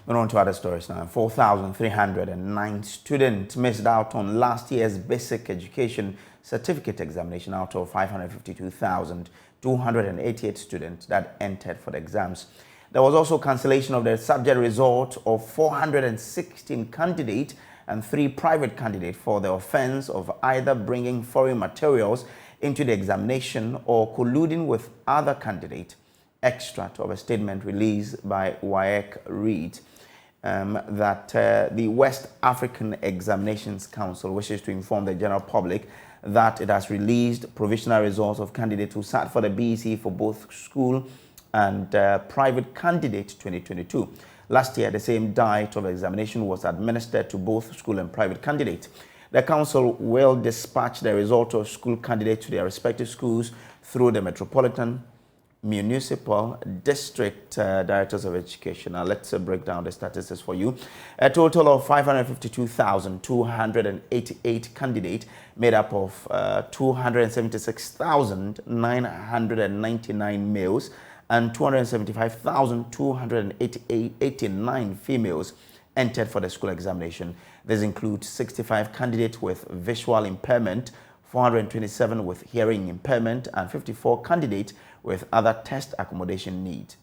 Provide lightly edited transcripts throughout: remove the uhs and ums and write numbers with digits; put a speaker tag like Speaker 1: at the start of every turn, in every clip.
Speaker 1: Moving on to other stories now. 4,309 students missed out on last year's basic education certificate examination out of 552,288 students that entered for the exams. There was also cancellation of the subject result of 416 candidates and 3 private candidates for the offense of either bringing foreign materials into the examination or colluding with other candidates. Extract of a statement released by WAEC reads that the West African Examinations Council wishes to inform the general public that it has released provisional results of candidates who sat for the BECE for both school and private candidate 2022. Last year, the same diet of examination was administered to both school and private candidates. The council will dispatch the result of school candidates to their respective schools through the Metropolitan Municipal District Directors of Education. Now let's break down the statistics for you. A total of 552,288 candidates made up of 276,999 males and 275,289 females entered for the school examination. This includes 65 candidates with visual impairment, 427 with hearing impairment, and 54 candidates with other test accommodation needs.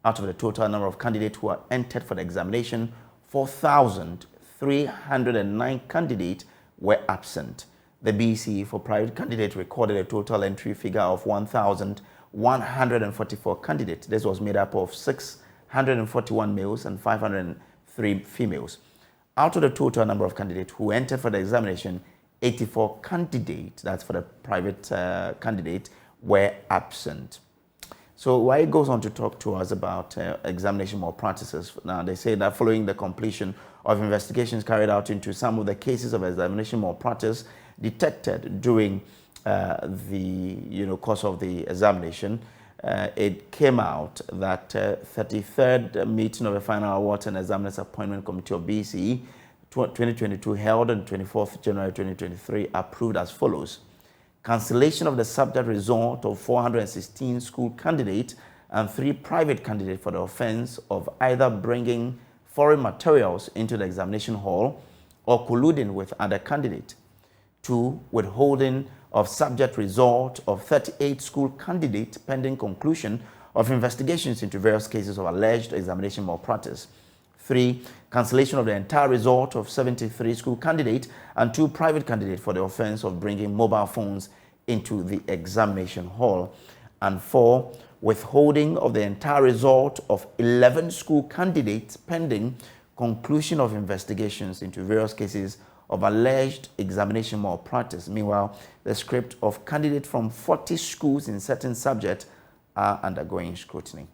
Speaker 1: Out of the total number of candidates who are entered for the examination, 4,309 candidates were absent. The BECE for private candidates recorded a total entry figure of 1,144 candidates. This was made up of 641 males and 503 females. Out of the total number of candidates who entered for the examination, 84 candidates, that's for the private candidate, were absent. So WAEC goes on to talk to us about examination malpractices. Now, they say that following the completion of investigations carried out into some of the cases of examination malpractice detected during the course of the examination, it came out that 33rd meeting of the Final Awards and Examiners Appointment Committee of BECE 2022 held on 24th January 2023 approved as follows: cancellation of the subject result of 416 school candidates and 3 private candidates for the offense of either bringing foreign materials into the examination hall or colluding with other candidates. 2, withholding of subject result of 38 school candidates pending conclusion of investigations into various cases of alleged examination malpractice. 3, cancellation of the entire result of 73 school candidates and 2 private candidates for the offense of bringing mobile phones into the examination hall. And 4, withholding of the entire result of 11 school candidates pending conclusion of investigations into various cases of alleged examination malpractice. Meanwhile, the script of candidates from 40 schools in certain subjects are undergoing scrutiny.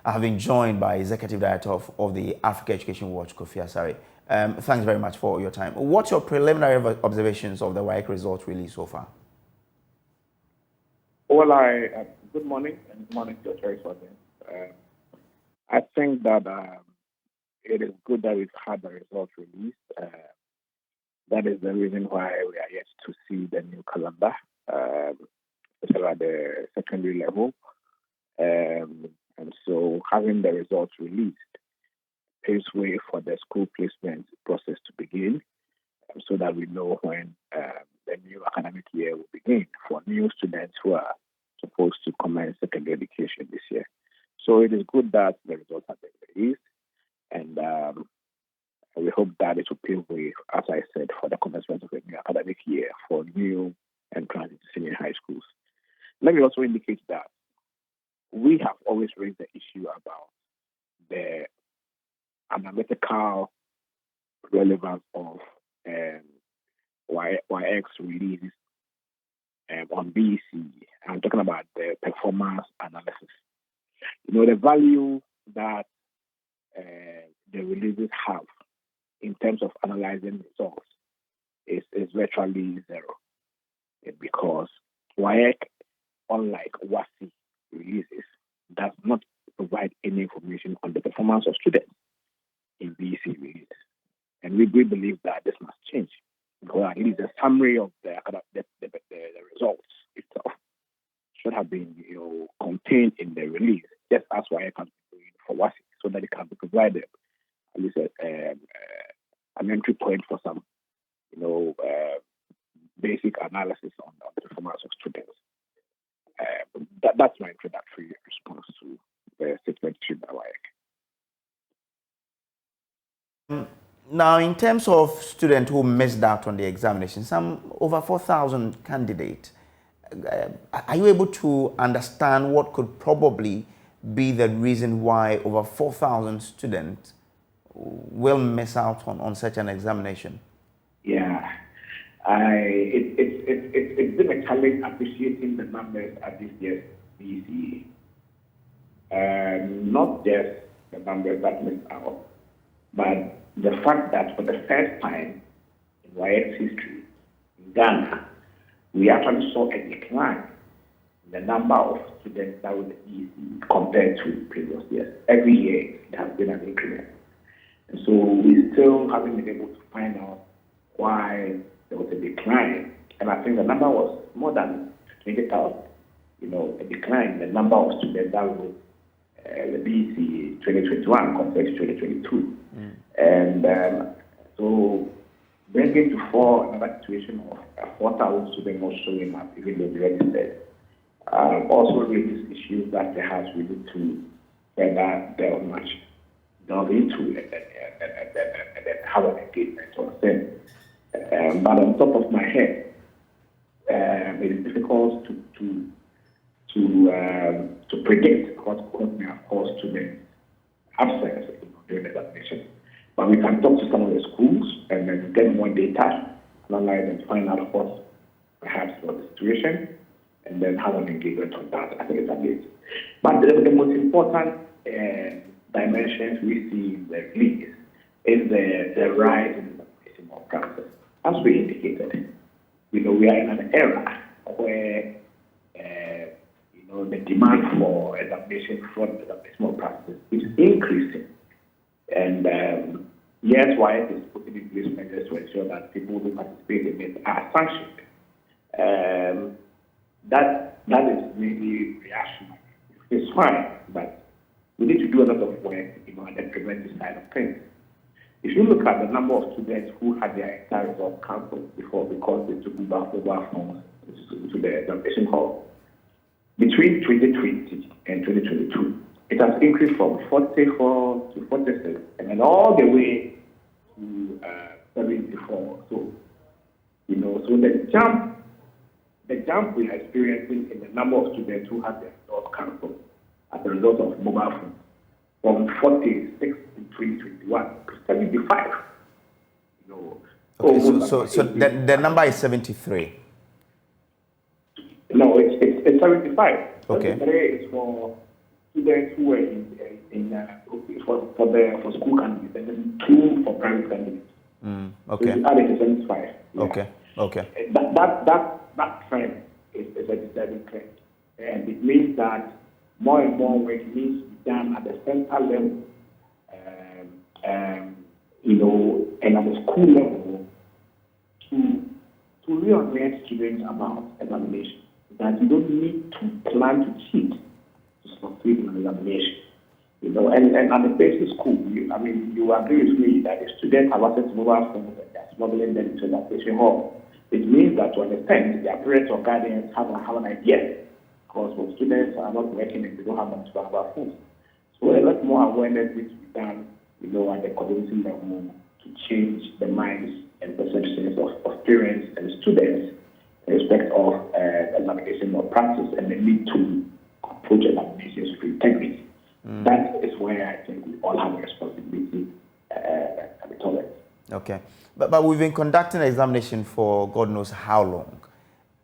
Speaker 1: I have been joined by Executive Director of the Africa Education Watch, Kofi Asare. Thanks very much for your time. What's your preliminary observations of the WAEC results released so far?
Speaker 2: Well, good morning and good morning to your choice audience. I think that it is good that we've had the results released. That is the reason why we are yet to see the new calendar, especially at the secondary level. And so having the results released paves way for the school placement process to begin, so that we know when the new academic year will begin for new students who are supposed to commence secondary education this year. So it is good that the results have been released, and we hope that it will pave way, as I said, for the commencement of a new academic year for new entrants into senior high schools. Let me also indicate that we have always raised the issue about the analytical relevance of WAEC releases on BECE. I'm talking about the performance analysis. The value that the releases have in terms of analyzing results is virtually zero, because WAEC, unlike WASI releases, does not provide any information on the performance of students in BECE releases. And we believe that this must change, because it is a summary of the results itself should have been contained in the release, just as WAEC has been doing for WASI, so that it can be provided at least an entry point for some, basic analysis on the performance of students. That's my introductory response to the statement issued by WAEC.
Speaker 1: Now, in terms of students who missed out on the examination, some over 4,000 candidates, are you able to understand what could probably be the reason why over 4,000 students will miss out on such an examination?
Speaker 2: Yeah, it's been a challenge appreciating the numbers at this year's BECE. Not just the numbers that missed out, but the fact that for the first time in WAEC's history in Ghana, we actually saw a decline in the number of students that were the BECE compared to previous years. Every year, there has been an increment. And so we still haven't been able to find out why there was a decline. And I think the number was more than 20,000, a decline in the number of students that were the BECE 2021 compared to 2022. And so bringing to fore another situation of 4,000 students not showing up, even though they registered, also raises issues that perhaps we need to further delve into and then have an engagement on them. But on top of my head, it is difficult to predict what may have caused students' absence during the examination. But we can talk to some of the schools and then get more data, analyze and find out what perhaps was the situation, and then have an engagement on that. I think it's amazing. But the most important dimensions we see in the release is the rise in the examination practice. As we indicated, we are in an era where the demand for examination fraud and examination practice is increasing. And yes, WAEC is putting in place measures to ensure that people who participate in it are sanctioned. That is really reactionary. It's fine, but we need to do a lot of work, on the preventive side of things. If you look at the number of students who had their entire results cancelled before because they took mobile phones to the examination hall, between 2020 and 2022, it has increased from 44 to 46, and then all the way to 74. So, so the jump we are experiencing in the number of students who had their results cancelled as a result of mobile phones from 46 in 2021 to 75.
Speaker 1: Okay, so the number is 73.
Speaker 2: No, it's 75.
Speaker 1: Okay.
Speaker 2: 73 is for students who were for school candidates, and then 2 for private candidates.
Speaker 1: Okay.
Speaker 2: So added to 75. Yeah.
Speaker 1: Okay.
Speaker 2: That trend is a disturbing trend, and it means that more and more work needs to be done at the center level, and at the school level to reorient students about examination. That you don't need to plan to cheat to succeed in an examination. And at the basic school, you agree with me that if students have access to mobile phones and they're smuggling them into the examination hall, it means that to an extent, their parents or guardians have an idea, because most students are not working and they don't have much mobile phones. So a lot more awareness needs to be done, at the community level to change the minds and perceptions of parents and students in respect of examination or practice and the need to approach examinations with integrity. That is where I think we all have a responsibility at the toilet.
Speaker 1: Okay. But we've been conducting examination for God knows how long.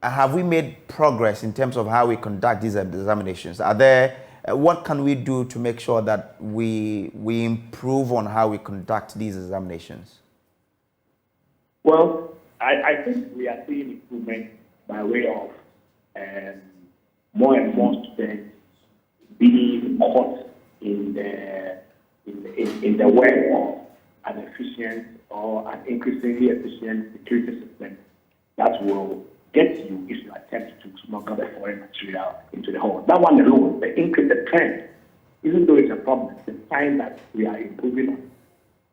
Speaker 1: Have we made progress in terms of how we conduct these examinations? Are there, what can we do to make sure that we improve on how we conduct these examinations?
Speaker 2: Well, I think we are seeing improvement by way of more and more students being caught in the web of an efficient or an increasingly efficient security system that will get you if you attempt to smuggle the foreign material into the hall. That one alone, the increase, the trend, even though it's a problem, it's a sign that we are improving on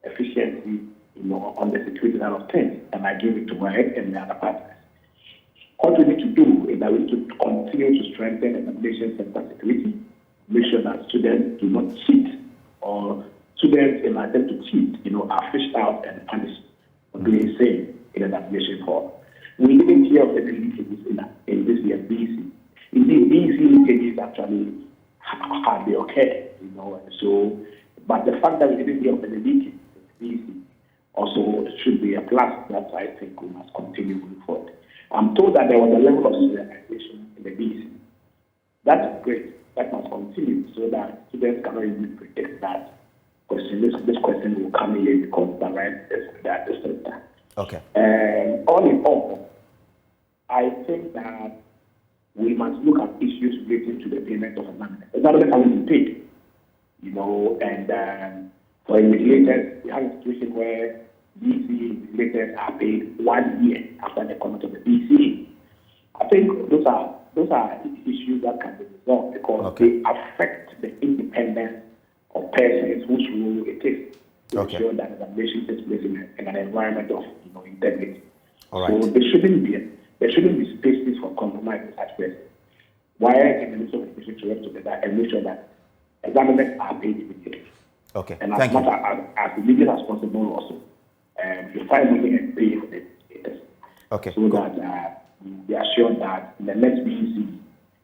Speaker 2: efficiency, on the security side of things. And I give it to WAEC and the other partners. What we need to do is that we need to continue to strengthen examination center security, make sure that students do not cheat, or students in an attempt to cheat, are fished out and punished for doing the same in an examination hall. We didn't hear of any leakages in this year's BECE. Indeed, BECE leakages actually hardly occurred, so, but the fact that we didn't hear of any leakages in BECE also should be a plus. That I think we must continue moving forward. I'm told that there was a level of serialization in the BECE. That's great. That must continue so that students cannot even predict that question. This question will come here because the right is that the center.
Speaker 1: Okay.
Speaker 2: And all in all, I think that we must look at issues relating to the payment of examiners. Examiners haven't been paid, and for invigilators, we have a situation where BECE invigilators are paid 1 year after the comment of the BECE. I think those are issues that can be resolved because they affect the independence of persons whose role it is to ensure that examination takes place in an environment of integrity.
Speaker 1: All right.
Speaker 2: So there shouldn't be spaces for compromise in such places. WAEC and the Ministry of Education should work together and make sure that examiners are paid immediately.
Speaker 1: Okay.
Speaker 2: And as much as immediate as possible also. You find money and pay for it.
Speaker 1: Okay.
Speaker 2: So that we are sure that in the next BECE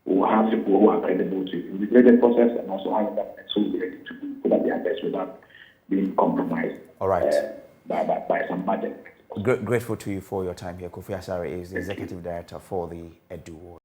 Speaker 2: we will have people who are credible to integrate the process and also have that so be ready to put up their best without being compromised.
Speaker 1: All right.
Speaker 2: By some budget.
Speaker 1: Grateful to you for your time here. Kofi Asare is the Executive Director for the Edu.